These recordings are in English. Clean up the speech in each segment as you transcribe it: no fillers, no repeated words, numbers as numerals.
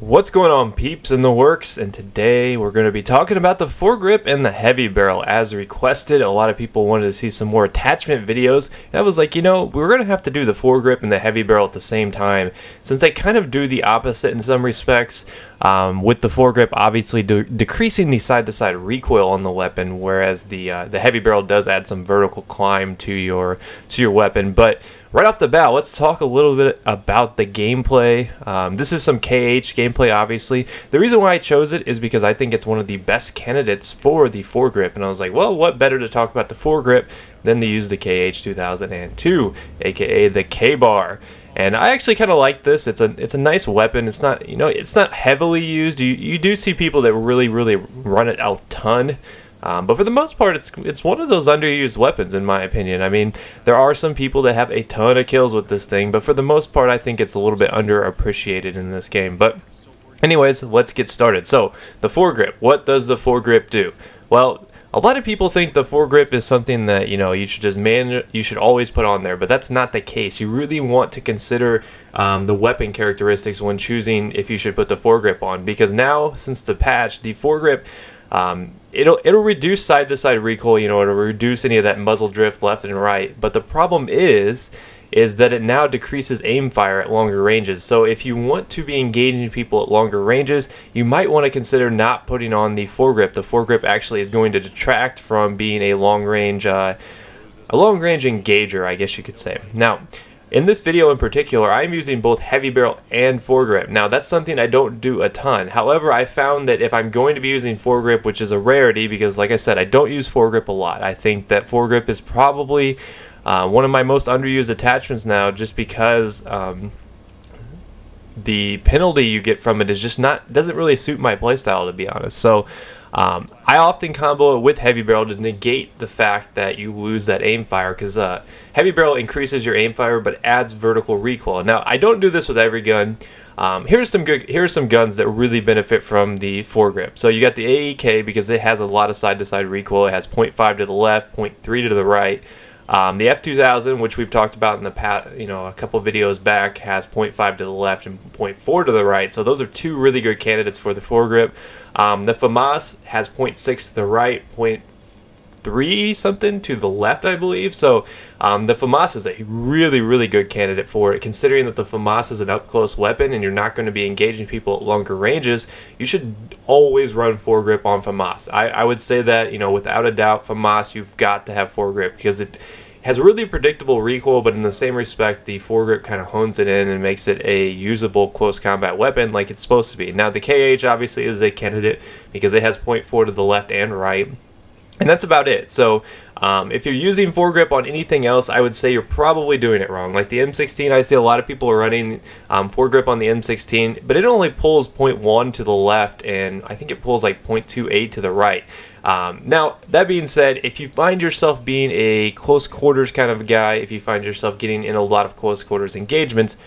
What's going on, peeps in the works? And today we're going to be talking about the foregrip and the heavy barrel as requested. A lot of people wanted to see some more attachment videos, and I was like, we're going to have to do the foregrip and the heavy barrel at the same time, since they kind of do the opposite in some respects. With the foregrip obviously decreasing the side-to-side recoil on the weapon, whereas the heavy barrel does add some vertical climb to your weapon. But right off the bat, let's talk a little bit about the gameplay. This is some KH gameplay, obviously. The reason why I chose it is because I think it's one of the best candidates for the foregrip, and I was like, well, what better to talk about the foregrip than to use the KH 2002, aka the K-Bar. And I actually kind of like this. It's a nice weapon. It's not, it's not heavily used. You do see people that really run it a ton. But for the most part, it's one of those underused weapons, in my opinion. I mean, there are some people that have a ton of kills with this thing, but for the most part, I think it's a little bit underappreciated in this game. But anyways, let's get started. So, the foregrip. What does the foregrip do? Well, a lot of people think the foregrip is something that, you should just you should always put on there, but that's not the case. You really want to consider the weapon characteristics when choosing if you should put the foregrip on, because now, since the patch, the foregrip, it'll reduce side-to-side recoil, it'll reduce any of that muzzle drift left and right, but the problem is that it now decreases aim fire at longer ranges. So if you want to be engaging people at longer ranges, you might want to consider not putting on the foregrip. The foregrip actually is going to detract from being a long-range engager, I guess you could say. Now, in this video in particular, I'm using both heavy barrel and foregrip. Now, that's something I don't do a ton. However, I found that if I'm going to be using foregrip, which is a rarity because, like I said, I don't use foregrip a lot. I think that foregrip is probably one of my most underused attachments now, just because the penalty you get from it is just doesn't really suit my playstyle, to be honest. So I often combo it with heavy barrel to negate the fact that you lose that aim fire, because heavy barrel increases your aim fire but adds vertical recoil. Now, I don't do this with every gun. Here's some guns that really benefit from the foregrip. So you got the AEK, because it has a lot of side-to-side recoil. It has 0.5 to the left, 0.3 to the right. The F2000, which we've talked about in the past, a couple videos back, has 0.5 to the left and 0.4 to the right. So those are two really good candidates for the foregrip. The FAMAS has 0.6 to the right, 0.3 something to the left, I believe. So the FAMAS is a really good candidate for it. Considering that the FAMAS is an up-close weapon and you're not going to be engaging people at longer ranges, you should always run foregrip on FAMAS. I would say that, without a doubt, FAMAS, you've got to have foregrip, because it has really predictable recoil, but in the same respect, the foregrip kind of hones it in and makes it a usable close combat weapon like it's supposed to be. Now, the KH obviously is a candidate because it has 0.4 to the left and right. And that's about it. So if you're using foregrip on anything else, I would say you're probably doing it wrong. Like the M16, I see a lot of people are running foregrip on the M16, but it only pulls 0.1 to the left, and I think it pulls like 0.28 to the right. Now, that being said, if you find yourself being a close quarters kind of guy, if you find yourself getting in a lot of close quarters engagements,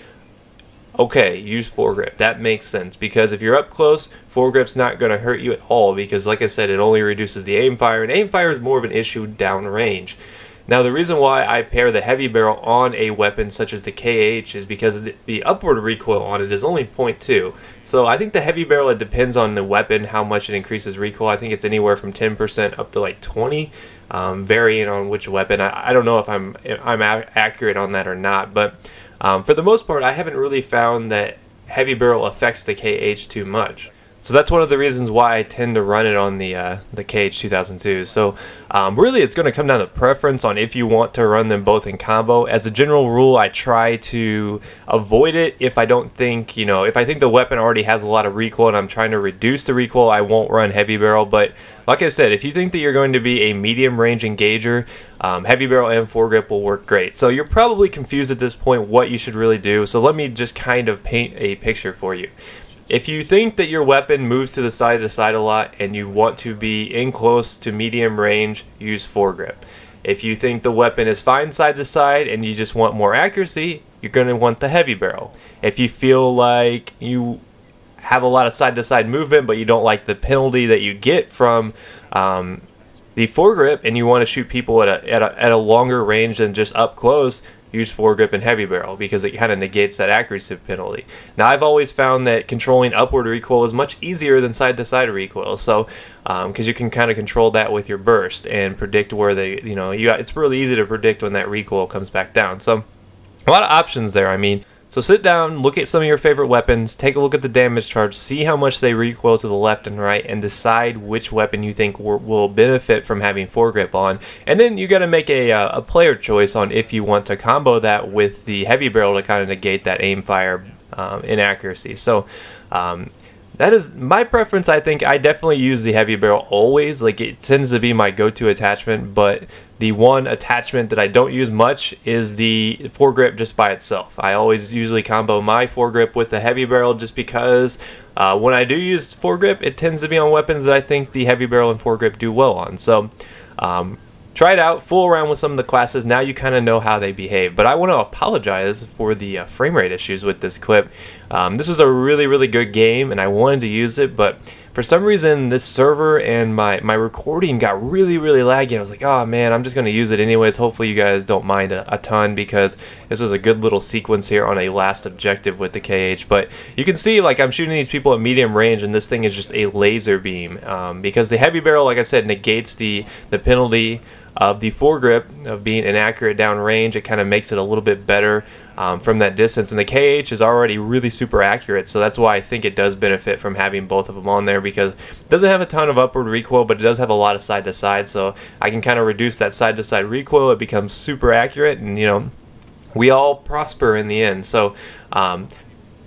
okay, use foregrip. That makes sense, because if you're up close, foregrip's not going to hurt you at all, because like I said, it only reduces the aim fire, and aim fire is more of an issue downrange. Now, the reason why I pair the heavy barrel on a weapon such as the KH is because the upward recoil on it is only 0.2. So I think the heavy barrel, it depends on the weapon how much it increases recoil. I think it's anywhere from 10% up to like 20, varying on which weapon. I don't know if I'm accurate on that or not, but for the most part, I haven't really found that heavy barrel affects the KH too much. So that's one of the reasons why I tend to run it on the KH 2002. So really, it's going to come down to preference on if you want to run them both in combo. As a general rule, I try to avoid it if I don't think, if I think the weapon already has a lot of recoil and I'm trying to reduce the recoil, I won't run heavy barrel. But like I said, if you think that you're going to be a medium range engager, heavy barrel and foregrip will work great. So you're probably confused at this point what you should really do. So let me just kind of paint a picture for you. If you think that your weapon moves to the side a lot and you want to be in close to medium range, use foregrip. If you think the weapon is fine side to side and you just want more accuracy, you're going to want the heavy barrel. If you feel like you have a lot of side to side movement but you don't like the penalty that you get from the foregrip and you want to shoot people at a longer range than just up close, use foregrip and heavy barrel because it kind of negates that accuracy penalty. Now I've always found that controlling upward recoil is much easier than side to side recoil, so because you can kind of control that with your burst and predict where it's really easy to predict when that recoil comes back down. So a lot of options there. I mean, so sit down, look at some of your favorite weapons, take a look at the damage charts, see how much they recoil to the left and right, and decide which weapon you think will benefit from having foregrip on. And then you got to make a player choice on if you want to combo that with the heavy barrel to kind of negate that aim fire inaccuracy. So that is my preference. I think I definitely use the heavy barrel always. Like, it tends to be my go-to attachment, but the one attachment that I don't use much is the foregrip just by itself. I always usually combo my foregrip with the heavy barrel just because when I do use foregrip, it tends to be on weapons that I think the heavy barrel and foregrip do well on. So try it out, fool around with some of the classes. Now you kind of know how they behave. But I want to apologize for the frame rate issues with this clip. This was a really, really good game, and I wanted to use it, but for some reason this server and my recording got really, really laggy. I was like, oh man, I'm just going to use it anyways. Hopefully you guys don't mind a ton, because this was a good little sequence here on a last objective with the KH. But you can see, like, I'm shooting these people at medium range, and this thing is just a laser beam, because the heavy barrel, like I said, negates the penalty of the foregrip of being inaccurate downrange. It kind of makes it a little bit better from that distance, and the KH is already really super accurate, so that's why I think it does benefit from having both of them on there, because it doesn't have a ton of upward recoil, but it does have a lot of side to side, so I can kind of reduce that side to side recoil. It becomes super accurate, and you know, we all prosper in the end. So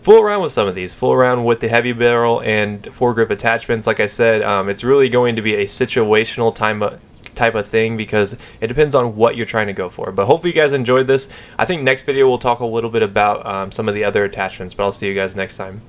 fool around with some of these. Fool around with the heavy barrel and foregrip attachments. Like I said, it's really going to be a situational type of thing, because it depends on what you're trying to go for. But hopefully you guys enjoyed this. I think next video we'll talk a little bit about some of the other attachments, but I'll see you guys next time.